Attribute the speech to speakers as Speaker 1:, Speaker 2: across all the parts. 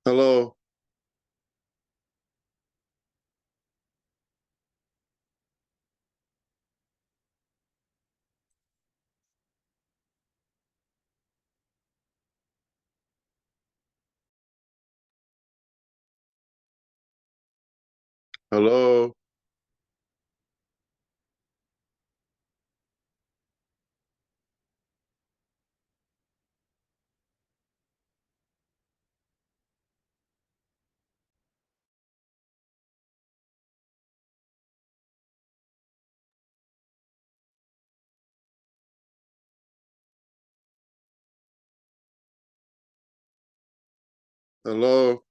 Speaker 1: Hello, hello, hello.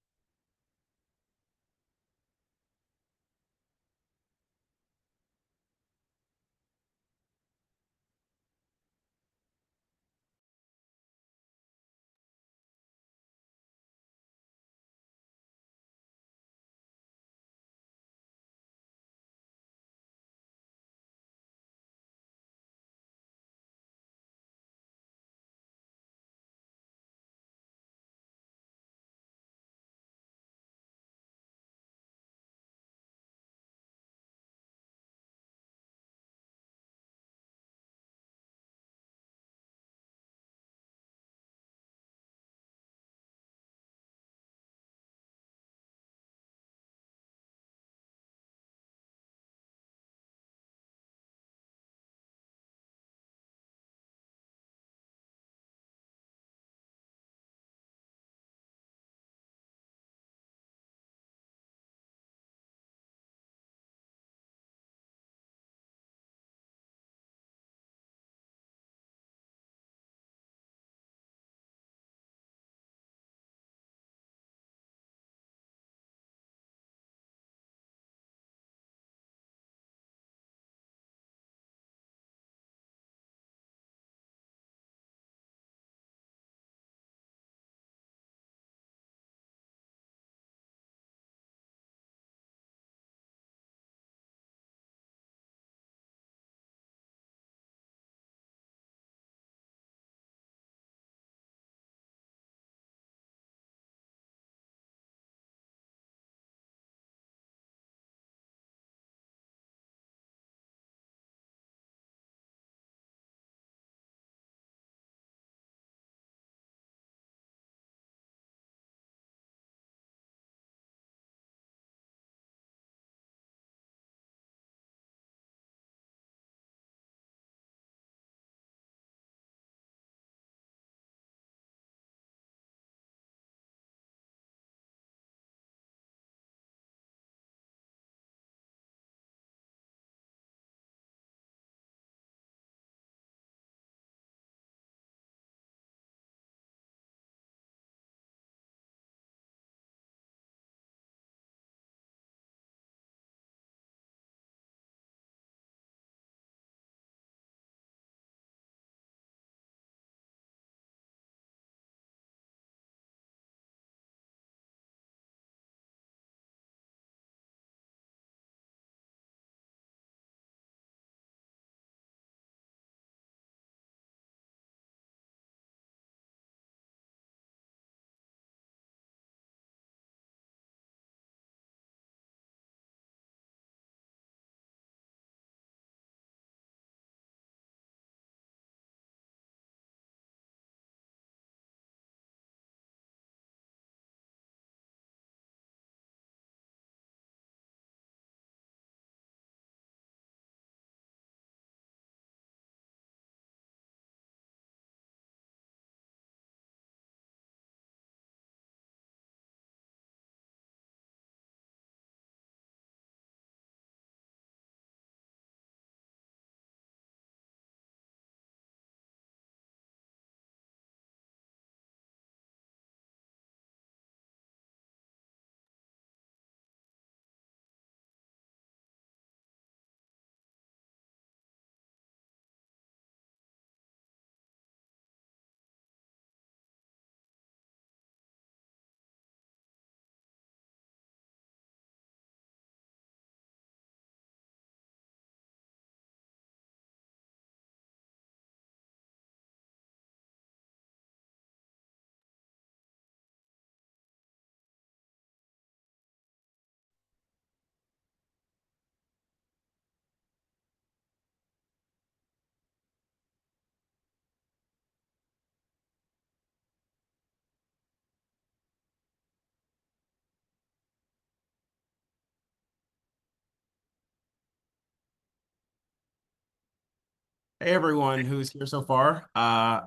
Speaker 1: Hey everyone who's here so far. I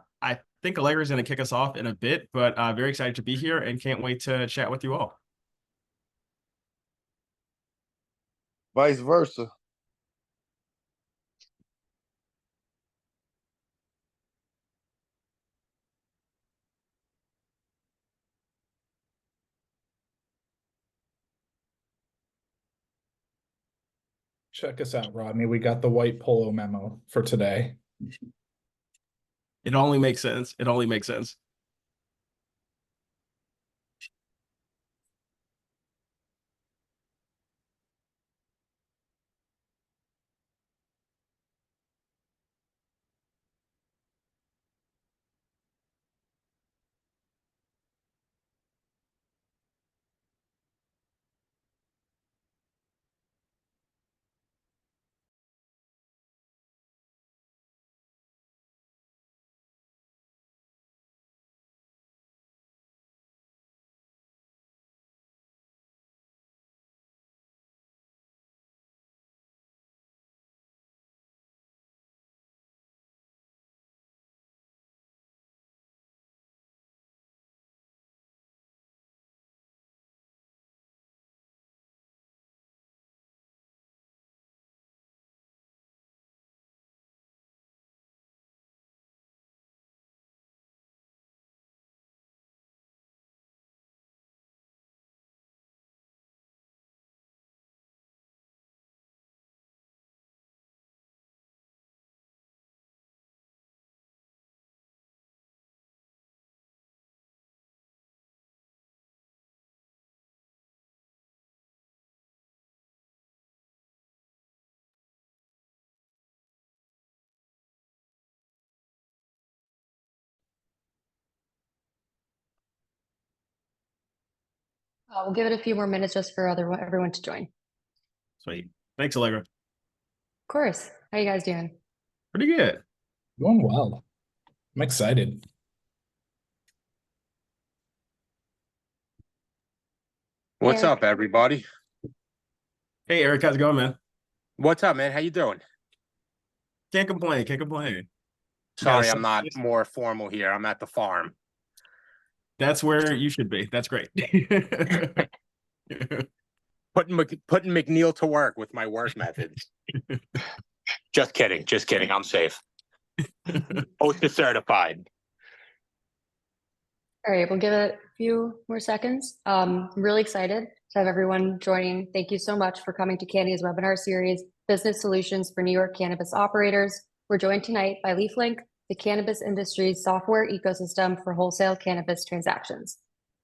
Speaker 1: think Allegra is going to kick us off in a bit, but very excited to be here and can't wait to chat with you all.
Speaker 2: Vice versa.
Speaker 3: Check us out, Rodney. We got the white polo memo for today.
Speaker 1: It only makes sense. It only makes sense.
Speaker 4: We'll give it a few more minutes just for everyone to join. Of
Speaker 1: Sweet. Thanks, Allegra.
Speaker 4: course. How you guys doing?
Speaker 1: Pretty good.
Speaker 3: Going well. I'm excited.
Speaker 5: What's
Speaker 4: Eric.
Speaker 5: up, everybody?
Speaker 1: Hey, Eric, how's it going, man?
Speaker 5: What's up, man? How you doing?
Speaker 1: Can't complain. Can't complain.
Speaker 5: Sorry,
Speaker 1: Got
Speaker 5: I'm not more formal here. I'm at the farm.
Speaker 1: That's where you should be. That's great.
Speaker 5: Putting McNeil to work with my work methods. Just kidding. Just kidding. I'm safe. OSHA certified.
Speaker 4: All right, we'll give it a few more seconds. I'm really excited to have everyone joining. Thank you so much for coming to CANY's webinar series, Business Solutions for New York Cannabis Operators. We're joined tonight by Leaflink, the cannabis industry's software ecosystem for wholesale cannabis transactions.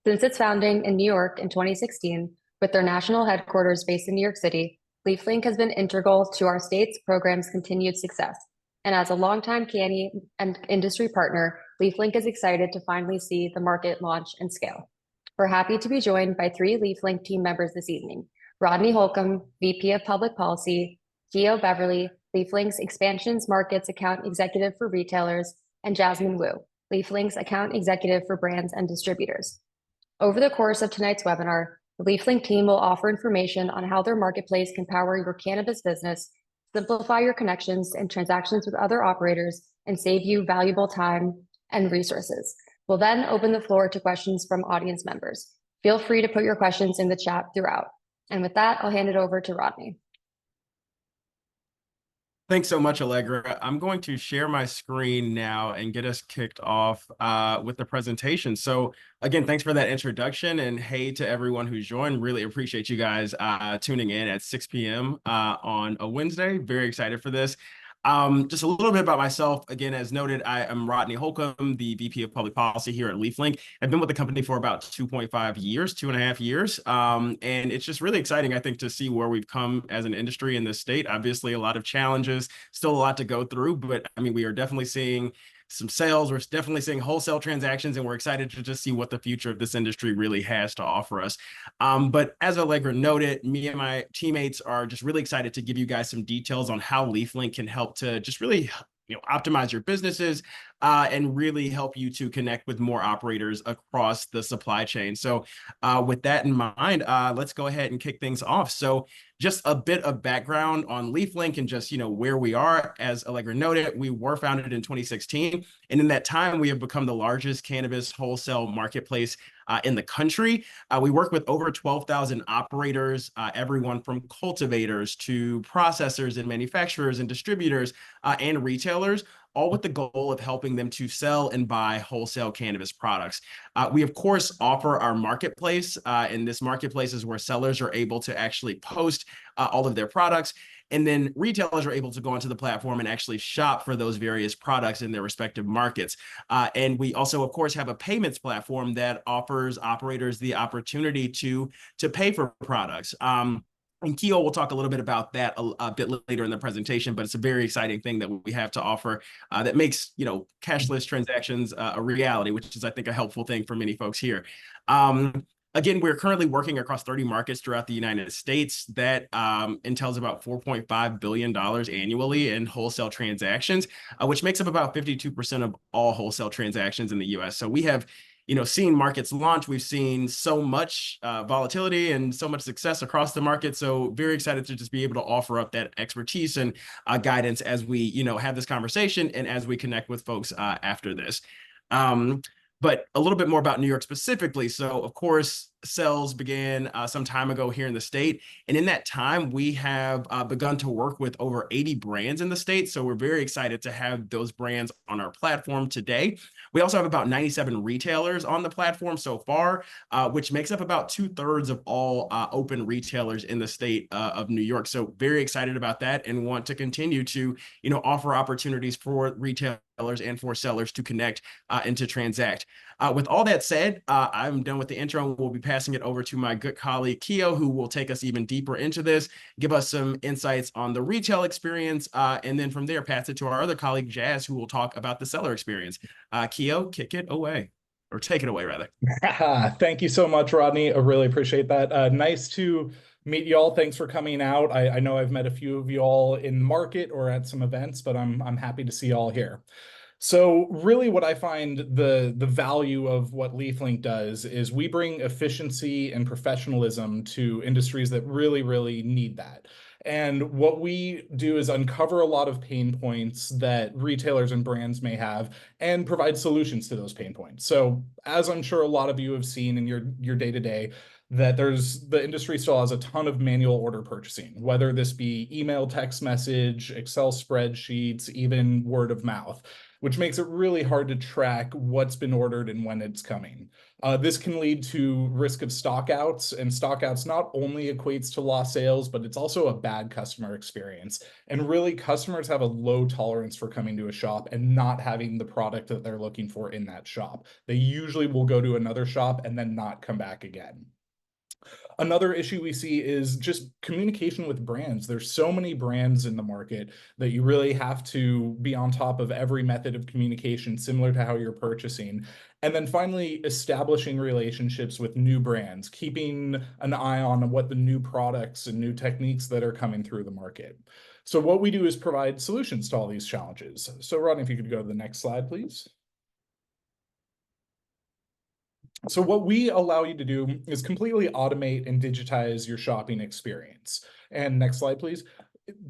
Speaker 4: Since its founding in New York in 2016, with their national headquarters based in New York City, Leaflink has been integral to our state's program's continued success. And as a longtime CANY and industry partner, Leaflink is excited to finally see the market launch and scale. We're happy to be joined by three Leaflink team members this evening: Rodney Holcomb, VP of Public Policy; Gio Beverly, Leaflink's Expansions Markets Account Executive for Retailers; and Jasmine Wu, Leaflink's Account Executive for Brands and Distributors. Over the course of tonight's webinar, the Leaflink team will offer information on how their marketplace can power your cannabis business, simplify your connections and transactions with other operators, and save you valuable time and resources. We'll then open the floor to questions from audience members. Feel free to put your questions in the chat throughout. And with that, I'll hand it over to Rodney.
Speaker 1: Thanks so much, Allegra. I'm going to share my screen now and get us kicked off with the presentation. So again, thanks for that introduction, and hey to everyone who's joined. Really appreciate you guys tuning in at 6 p.m. On a Wednesday. Very excited for this. Just a little bit about myself. Again, as noted, I am Rodney Holcomb, the VP of Public Policy here at Leaflink. I've been with the company for about 2.5 years, 2.5 years. And it's just really exciting, I think, to see where we've come as an industry in this state. Obviously, a lot of challenges, still a lot to go through, but I mean, we are definitely seeing some sales. We're definitely seeing wholesale transactions, and we're excited to just see what the future of this industry really has to offer us. But as Allegra noted, me and my teammates are just really excited to give you guys some details on how Leaflink can help to just really optimize your businesses, and really help you to connect with more operators across the supply chain. So with that in mind, let's go ahead and kick things off. So just a bit of background on Leaflink and just, where we are. As Allegra noted, we were founded in 2016. And in that time, we have become the largest cannabis wholesale marketplace in the country. We work with over 12,000 operators, everyone from cultivators to processors and manufacturers and distributors and retailers, all with the goal of helping them to sell and buy wholesale cannabis products. We, of course, offer our marketplace, and this marketplace is where sellers are able to actually post all of their products. And then retailers are able to go onto the platform and actually shop for those various products in their respective markets. And we also, of course, have a payments platform that offers operators the opportunity to pay for products. And Keo will talk a little bit about that a bit later in the presentation, but it's a very exciting thing that we have to offer that makes, cashless transactions a reality, which is, I think, a helpful thing for many folks here. Again, we're currently working across 30 markets throughout the United States. That entails about $4.5 billion annually in wholesale transactions, which makes up about 52% of all wholesale transactions in the US. So we have seen markets launch. We've seen so much volatility and so much success across the market. So very excited to just be able to offer up that expertise and guidance as we, have this conversation and as we connect with folks after this. But a little bit more about New York specifically. So, of course, sales began some time ago here in the state. And in that time, we have begun to work with over 80 brands in the state. So we're very excited to have those brands on our platform today. We also have about 97 retailers on the platform so far, which makes up about 2/3 of all open retailers in the state of New York. So very excited about that and want to continue to, offer opportunities for retailers and for sellers to connect and to transact. With all that said, I'm done with the intro and we'll be passing it over to my good colleague, Keo, who will take us even deeper into this, give us some insights on the retail experience, and then from there, pass it to our other colleague, Jazz, who will talk about the seller experience. Keo, kick it away, or take it away, rather.
Speaker 3: Thank you so much, Rodney. I really appreciate that. Nice to meet y'all. Thanks for coming out. I know I've met a few of you all in market or at some events, but I'm happy to see y'all here. So really what I find the value of what Leaflink does is we bring efficiency and professionalism to industries that really, really need that. And what we do is uncover a lot of pain points that retailers and brands may have and provide solutions to those pain points. So as I'm sure a lot of you have seen in your day-to-day, that the industry still has a ton of manual order purchasing, whether this be email, text message, Excel spreadsheets, even word of mouth, which makes it really hard to track what's been ordered and when it's coming. This can lead to risk of stockouts, and stockouts not only equates to lost sales, but it's also a bad customer experience. And really, customers have a low tolerance for coming to a shop and not having the product that they're looking for in that shop. They usually will go to another shop and then not come back again. Another issue we see is just communication with brands. There's so many brands in the market that you really have to be on top of every method of communication, similar to how you're purchasing. And then finally, establishing relationships with new brands, keeping an eye on what the new products and new techniques that are coming through the market. So what we do is provide solutions to all these challenges. So Rodney, if you could go to the next slide, please. So what we allow you to do is completely automate and digitize your shopping experience. And next slide, please.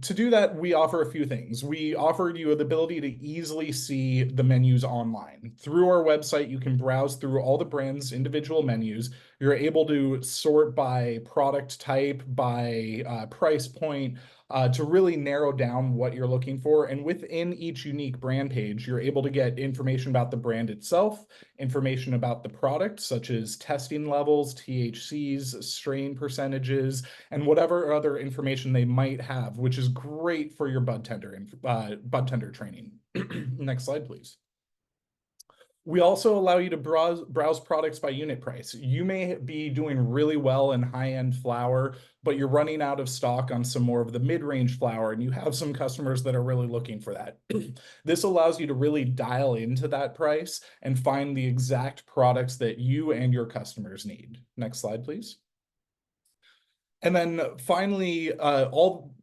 Speaker 3: To do that, we offer a few things. We offer you the ability to easily see the menus online. Through our website, you can browse through all the brands' individual menus. You're able to sort by product type, by price point, to really narrow down what you're looking for. And within each unique brand page, you're able to get information about the brand itself, information about the product, such as testing levels, THCs, strain percentages, and whatever other information they might have, which is great for your bud tender training. Next slide, please. We also allow you to browse products by unit price. You may be doing really well in high-end flower, but you're running out of stock on some more of the mid-range flower, and you have some customers that are really looking for that. This allows you to really dial into that price and find the exact products that you and your customers need. Next slide, please. And then finally,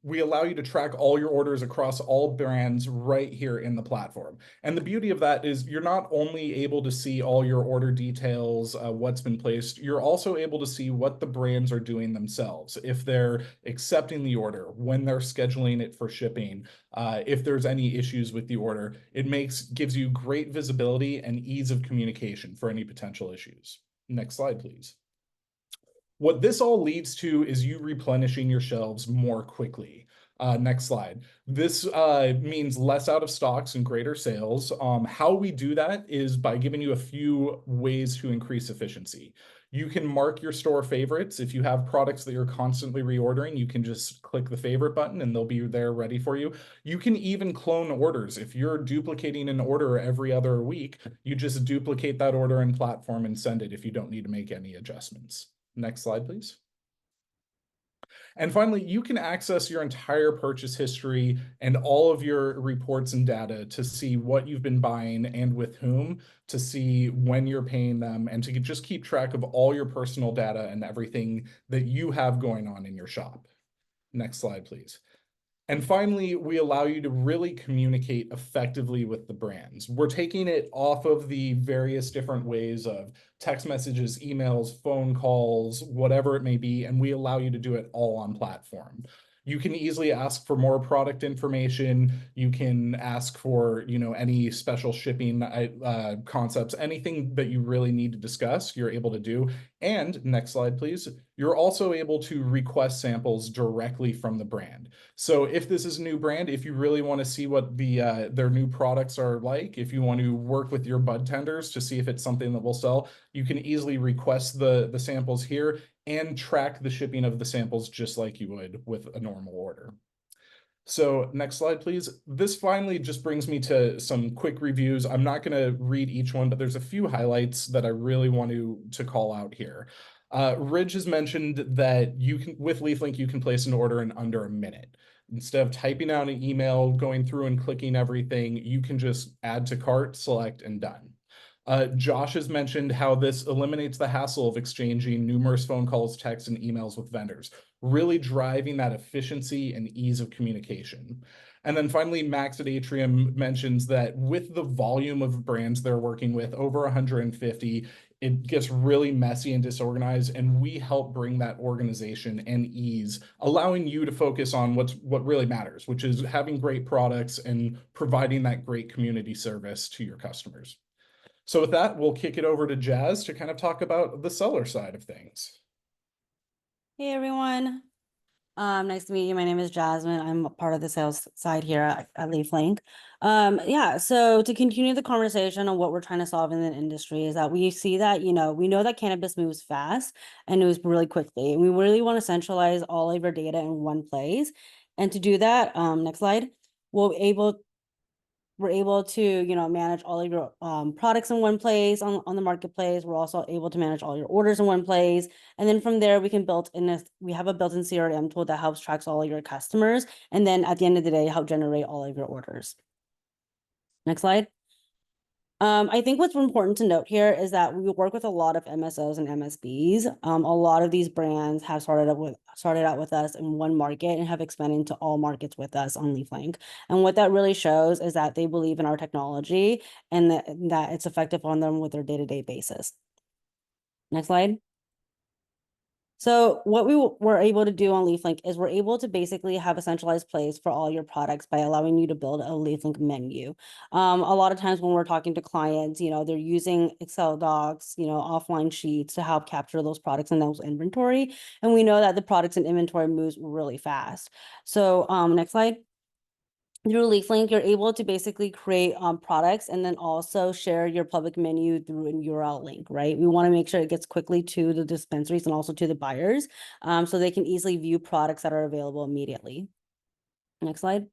Speaker 3: we allow you to track all your orders across all brands right here in the platform. And the beauty of that is you're not only able to see all your order details, what's been placed, you're also able to see what the brands are doing themselves. If they're accepting the order, when they're scheduling it for shipping, if there's any issues with the order, it gives you great visibility and ease of communication for any potential issues. Next slide, please. What this all leads to is you replenishing your shelves more quickly. Next slide. This means less out of stocks and greater sales. How we do that is by giving you a few ways to increase efficiency. You can mark your store favorites. If you have products that you're constantly reordering, you can just click the favorite button and they'll be there ready for you. You can even clone orders. If you're duplicating an order every other week, you just duplicate that order in platform and send it if you don't need to make any adjustments. Next slide, please. And finally, you can access your entire purchase history and all of your reports and data to see what you've been buying and with whom, to see when you're paying them, and to just keep track of all your personal data and everything that you have going on in your shop. Next slide, please. And finally, we allow you to really communicate effectively with the brands. We're taking it off of the various different ways of text messages, emails, phone calls, whatever it may be, and we allow you to do it all on platform. You can easily ask for more product information. You can ask for, any special shipping concepts, anything that you really need to discuss, you're able to do. And next slide, please. You're also able to request samples directly from the brand. So if this is a new brand, if you really want to see what their new products are like, if you want to work with your bud tenders to see if it's something that will sell, you can easily request the samples here and track the shipping of the samples just like you would with a normal order. So next slide, please. This finally just brings me to some quick reviews. I'm not going to read each one, but there's a few highlights that I really want to call out here. Ridge has mentioned that with Leaflink, you can place an order in under a minute. Instead of typing out an email, going through and clicking everything, you can just add to cart, select, and done. Josh has mentioned how this eliminates the hassle of exchanging numerous phone calls, texts, and emails with vendors, really driving that efficiency and ease of communication. And then finally, Max at Atrium mentions that with the volume of brands they're working with, over 150, it gets really messy and disorganized, and we help bring that organization and ease, allowing you to focus on what really matters, which is having great products and providing that great community service to your customers. So with that, we'll kick it over to Jazz to kind of talk about the seller side of things.
Speaker 6: Hey everyone. Nice to meet you. My name is Jasmine. I'm a part of the sales side here at Leaflink. So to continue the conversation on what we're trying to solve in the industry is that we see that, we know that cannabis moves fast and moves really quickly. And we really want to centralize all of your data in one place. And to do that, next slide, we're able to, manage all of your products in one place on the marketplace. We're also able to manage all your orders in one place. And then from there, we have a built-in CRM tool that helps track all of your customers. And then at the end of the day, help generate all of your orders. Next slide. I think what's important to note here is that we work with a lot of MSOs and MSBs. A lot of these brands have started out with us in one market and have expanded into all markets with us on Leaflink. And what that really shows is that they believe in our technology and that it's effective on them with their day-to-day basis. Next slide. So what we were able to do on Leaflink is we're able to basically have a centralized place for all your products by allowing you to build a Leaflink menu. A lot of times when we're talking to clients, they're using Excel docs, offline sheets to help capture those products and those inventory. And we know that the products and inventory moves really fast. So next slide. Through Leaflink, you're able to basically create products and then also share your public menu through an URL link, right? We want to make sure it gets quickly to the dispensaries and also to the buyers so they can easily view products that are available immediately. Next slide.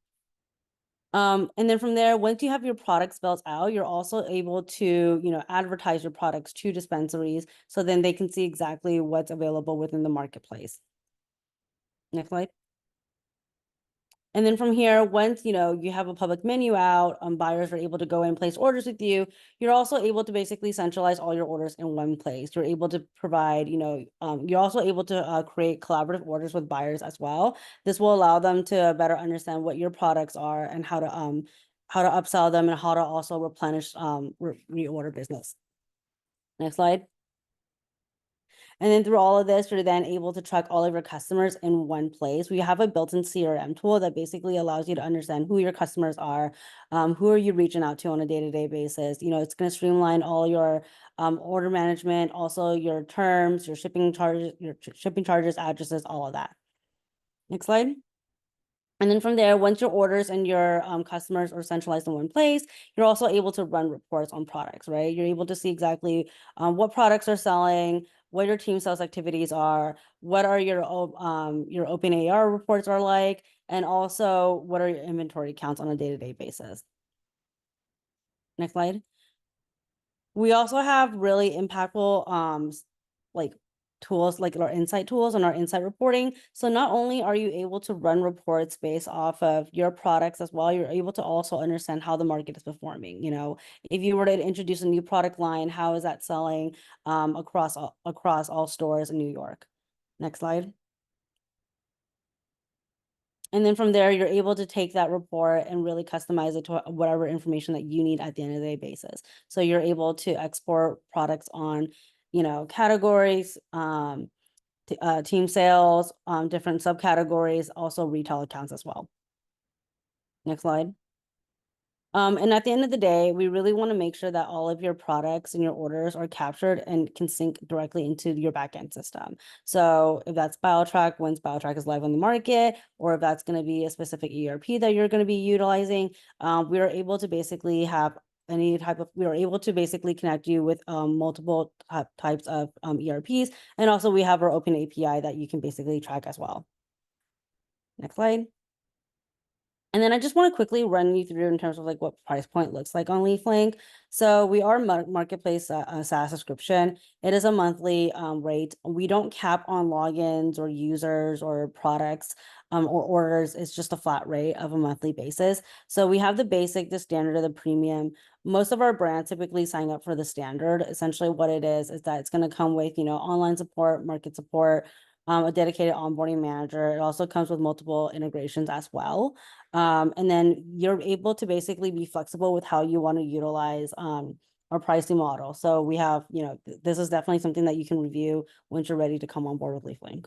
Speaker 6: And then from there, once you have your products built out, you're also able to, advertise your products to dispensaries so then they can see exactly what's available within the marketplace. Next slide. And then from here, once you have a public menu out, buyers are able to go and place orders with you. You're also able to basically centralize all your orders in one place. You're able to provide, you're also able to create collaborative orders with buyers as well. This will allow them to better understand what your products are and how to upsell them and how to also replenish reorder business. Next slide. And then through all of this, you're then able to track all of your customers in one place. We have a built-in CRM tool that basically allows you to understand who your customers are, who are you reaching out to on a day-to-day basis. It's going to streamline all your order management, also your terms, your shipping charges, addresses, all of that. Next slide. And then from there, once your orders and your customers are centralized in one place, you're also able to run reports on products, right? You're able to see exactly what products are selling, what your team sales activities are, what are your open AR reports are like, and also what are your inventory counts on a day-to-day basis. Next slide. We also have really impactful like tools like our insight tools and our insight reporting. So not only are you able to run reports based off of your products as well, you're able to also understand how the market is performing. If you were to introduce a new product line, how is that selling across all stores in New York? Next slide. And then from there, you're able to take that report and really customize it to whatever information that you need at the end of the day basis. So you're able to export products on, categories, team sales, different subcategories, also retail accounts as well. Next slide. And at the end of the day, we really want to make sure that all of your products and your orders are captured and can sync directly into your backend system. So if that's BioTrack, once BioTrack is live on the market, or if that's going to be a specific ERP that you're going to be utilizing, we are able to basically have we are able to basically connect you with multiple types of ERPs. And also we have our open API that you can basically track as well. Next slide. And then I just want to quickly run you through in terms of like what price point looks like on Leaflink. So we are marketplace SaaS subscription. It is a monthly rate. We don't cap on logins or users or products or orders. It's just a flat rate of a monthly basis. So we have the basic, the standard, or the premium. Most of our brands typically sign up for the standard. Essentially what it is that it's going to come with, online support, market support, a dedicated onboarding manager. It also comes with multiple integrations as well. And then you're able to basically be flexible with how you want to utilize our pricing model. So we have, this is definitely something that you can review once you're ready to come on board with Leaflink.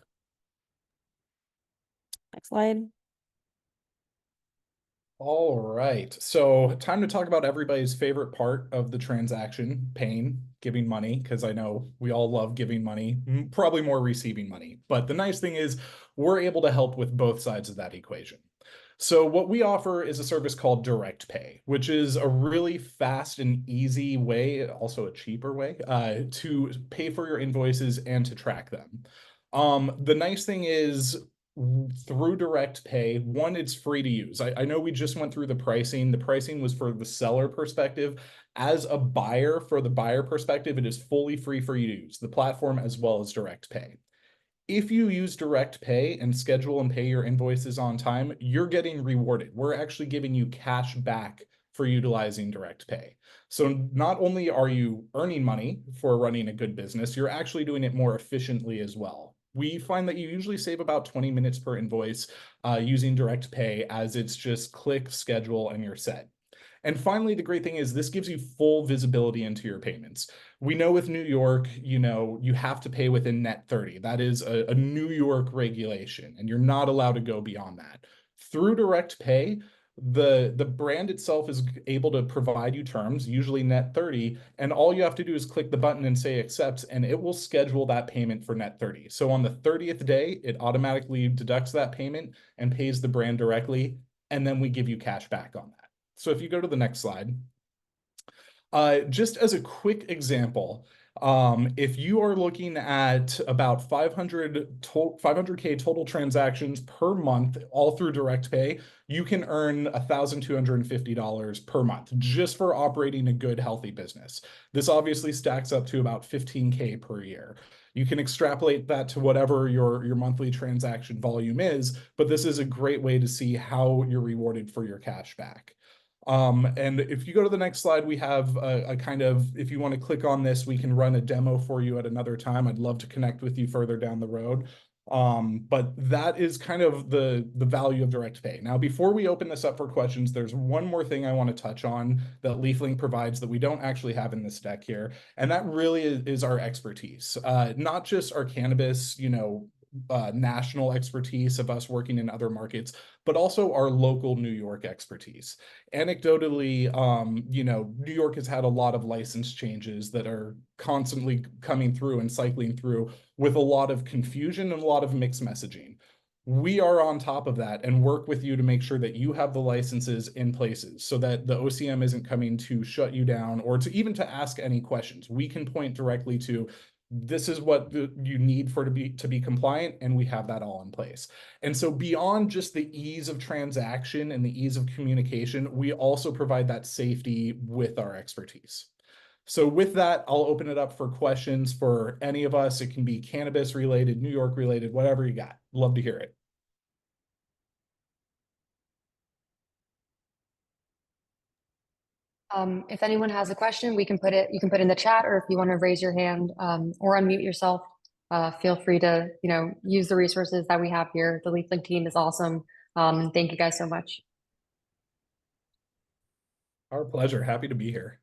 Speaker 6: Next slide.
Speaker 3: All right, so time to talk about everybody's favorite part of the transaction, paying, giving money, because I know we all love giving money, probably more receiving money. But the nice thing is we're able to help with both sides of that equation. So what we offer is a service called Direct Pay, which is a really fast and easy way, also a cheaper way, to pay for your invoices and to track them. The nice thing is through Direct Pay, one, it's free to use. I know we just went through the pricing. The pricing was for the seller perspective. As a buyer, for the buyer perspective, it is fully free for you to use the platform as well as Direct Pay. If you use Direct Pay and schedule and pay your invoices on time, you're getting rewarded. We're actually giving you cash back for utilizing Direct Pay. So not only are you earning money for running a good business, you're actually doing it more efficiently as well. We find that you usually save about 20 minutes per invoice using Direct Pay, as it's just click, schedule, and you're set. And finally, the great thing is this gives you full visibility into your payments. We know with New York, you have to pay within net 30. That is a New York regulation, and you're not allowed to go beyond that. Through Direct Pay, the brand itself is able to provide you terms, usually net 30, and all you have to do is click the button and say accepts, and it will schedule that payment for net 30. So on the 30th day, it automatically deducts that payment and pays the brand directly, and then we give you cash back on that. So if you go to the next slide, just as a quick example, If you are looking at about 500K total transactions per month, all through direct pay, you can earn $1,250 per month just for operating a good, healthy business. This obviously stacks up to about 15K per year. You can extrapolate that to whatever your monthly transaction volume is, but this is a great way to see how you're rewarded for your cash back. And if you go to the next slide, we have a kind of, if you want to click on this, we can run a demo for you at another time. I'd love to connect with you further down the road. But that is kind of the value of direct pay. Now, before we open this up for questions, there's one more thing I want to touch on that Leaflink provides that we don't actually have in this deck here. And that really is our expertise, not just our cannabis, national expertise of us working in other markets, but also our local New York expertise. Anecdotally, New York has had a lot of license changes that are constantly coming through and cycling through with a lot of confusion and a lot of mixed messaging. We are on top of that and work with you to make sure that you have the licenses in places so that the OCM isn't coming to shut you down or to even to ask any questions. We can point directly to this is what you need to be compliant, and we have that all in place. And so beyond just the ease of transaction and the ease of communication, we also provide that safety with our expertise. So with that, I'll open it up for questions for any of us. It can be cannabis related, New York related, whatever you got. Love to hear it.
Speaker 4: If anyone has a question, you can put it in the chat, or if you want to raise your hand or unmute yourself, feel free to, use the resources that we have here. The Leaflink team is awesome. Thank you guys so much.
Speaker 3: Our pleasure. Happy to be here.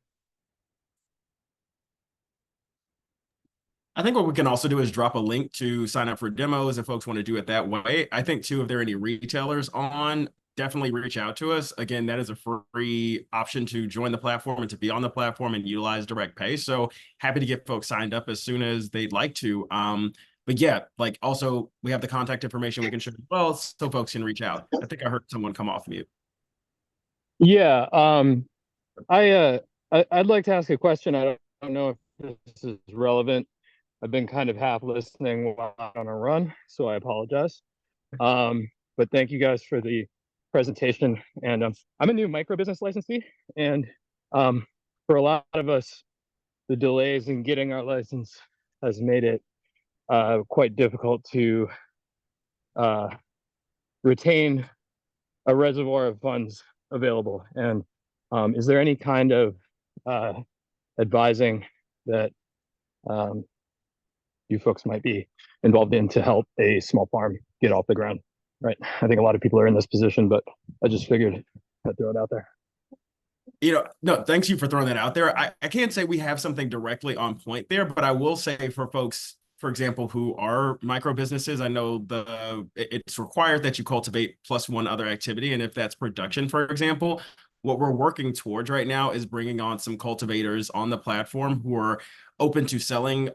Speaker 1: I think what we can also do is drop a link to sign up for demos if folks want to do it that way. I think too, if there are any retailers on, definitely reach out to us. Again, that is a free option to join the platform and to be on the platform and utilize direct pay. So happy to get folks signed up as soon as they'd like to. But yeah, also we have the contact information we can share as well, so folks can reach out. I think I heard someone come off mute.
Speaker 7: Yeah, I'd like to ask a question. I don't know if this is relevant. I've been kind of half listening while on a run, so I apologize. But thank you guys for the presentation. And I'm a new micro business licensee, and for a lot of us, the delays in getting our license has made it quite difficult to retain a reservoir of funds available. And is there any kind of advising that you folks might be involved in to help a small farm get off the ground? Right. I think a lot of people are in this position, but I just figured I'd throw it out there.
Speaker 1: No, thanks you for throwing that out there. I can't say we have something directly on point there, but I will say for folks, for example, who are micro businesses, I know it's required that you cultivate plus one other activity. And if that's production, for example, what we're working towards right now is bringing on some cultivators on the platform who are open to selling,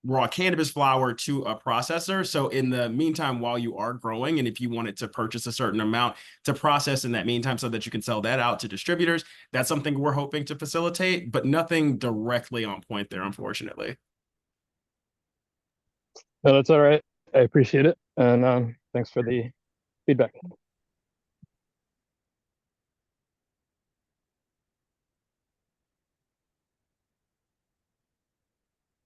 Speaker 1: raw cannabis flower to a processor. So in the meantime, while you are growing, and if you wanted to purchase a certain amount to process in that meantime so that you can sell that out to distributors, that's something we're hoping to facilitate, but nothing directly on point there, unfortunately.
Speaker 7: No, that's all right. I appreciate it. And thanks for the feedback.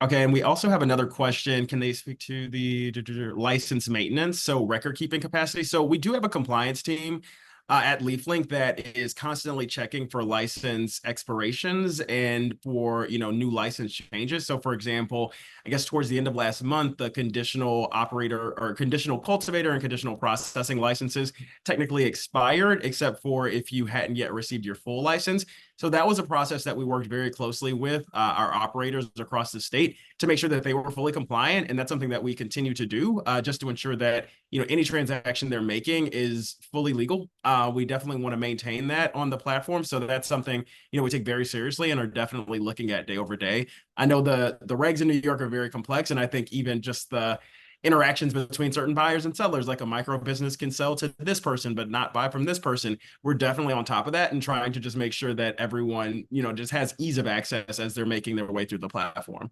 Speaker 1: Okay, and we also have another question. Can they speak to the license maintenance, so record keeping capacity? So we do have a compliance team at Leaflink that is constantly checking for license expirations and for new license changes. So for example, I guess towards the end of last month, the conditional operator or conditional cultivator and conditional processing licenses technically expired, except for if you hadn't yet received your full license. So that was a process that we worked very closely with our operators across the state to make sure that they were fully compliant. And that's something that we continue to do just to ensure that any transaction they're making is fully legal. We definitely want to maintain that on the platform. So that's something we take very seriously and are definitely looking at day over day. I know the regs in New York are very complex, and I think even just the interactions between certain buyers and sellers, like a micro business can sell to this person but not buy from this person. We're definitely on top of that and trying to just make sure that everyone, you know, just has ease of access as they're making their way through the platform.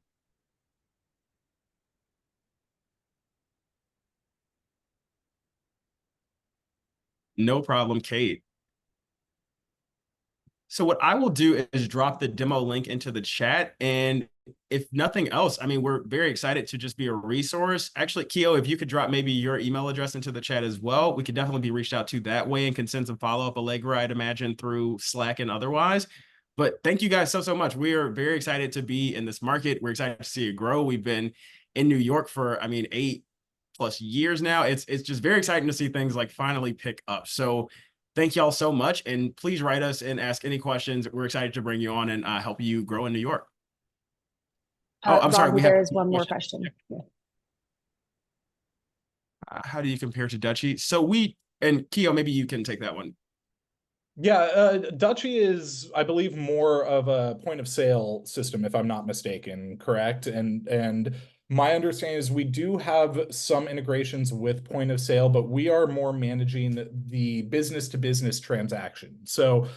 Speaker 1: No problem, Kate. So what I will do is drop the demo link into the chat. And if nothing else, I mean, we're very excited to just be a resource. Actually, Keo, if you could drop maybe your email address into the chat as well, we could definitely be reached out to that way and can send some follow-up Allegra, I'd imagine, through Slack and otherwise. But thank you guys so much. We are very excited to be in this market. We're excited to see it grow. We've been in New York for, I mean, 8+ years now. It's just very exciting to see things like finally pick up. So thank y'all so much. And please write us and ask any questions. We're excited to bring you on and help you grow in New York. Oh, I'm sorry.
Speaker 4: Rodney,
Speaker 1: We have
Speaker 4: there is one more question. Yeah.
Speaker 1: How do you compare to Dutchy? So and Keo, maybe you can take that one.
Speaker 3: Yeah, Dutchy is, I believe, more of a point of sale system, if I'm not mistaken, correct? And my understanding is we do have some integrations with point of sale, but we are more managing the business to business transaction. So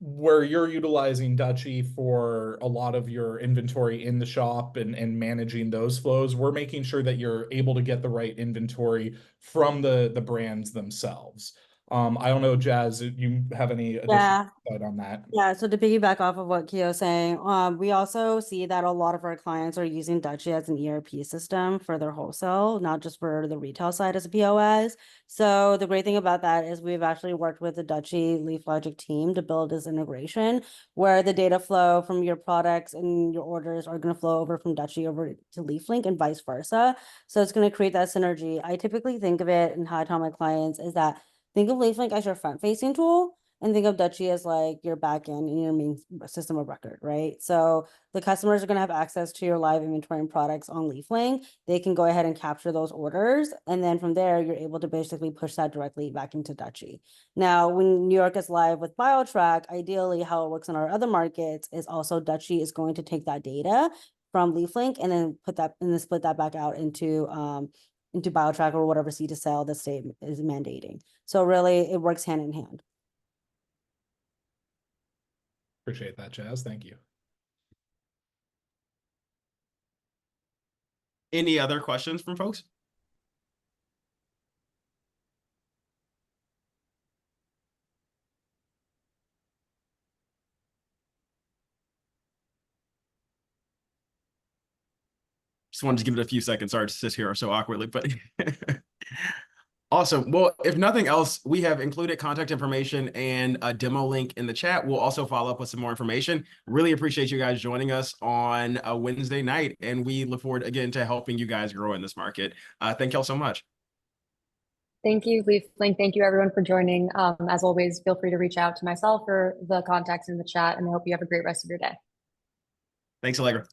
Speaker 3: where you're utilizing Dutchy for a lot of your inventory in the shop and managing those flows, we're making sure that you're able to get the right inventory from the brands themselves. I don't know, Jazz, you have any additional insight on that?
Speaker 6: Yeah, so to piggyback off of what Kio's saying, we also see that a lot of our clients are using Dutchy as an ERP system for their wholesale, not just for the retail side as a POS. So the great thing about that is we've actually worked with the Dutchy LeafLogic team to build this integration where the data flow from your products and your orders are going to flow over from Dutchy over to LeafLink and vice versa. So it's going to create that synergy. I typically think of it, and how I tell my clients is that think of LeafLink as your front-facing tool, and think of Dutchy as like your back end and your main system of record, right? So the customers are going to have access to your live inventory and products on Leaflink. They can go ahead and capture those orders. And then from there, you're able to basically push that directly back into Dutchy. Now, when New York is live with BioTrack, ideally how it works in our other markets is also Dutchy is going to take that data from Leaflink and then split that back out into BioTrack or whatever seed to sell the state is mandating. So really it works hand in hand.
Speaker 3: Appreciate that, Jazz. Thank you.
Speaker 1: Any other questions from folks? Just wanted to give it a few seconds. Sorry to sit here so awkwardly, but awesome. Well, if nothing else, we have included contact information and a demo link in the chat. We'll also follow up with some more information. Really appreciate you guys joining us on a Wednesday night, and we look forward again to helping you guys grow in this market. Thank y'all so much.
Speaker 4: Thank you, Leaflink. Thank you, everyone, for joining. As always, feel free to reach out to myself or the contacts in the chat, and I hope you have a great rest of your day.
Speaker 1: Thanks, Allegra.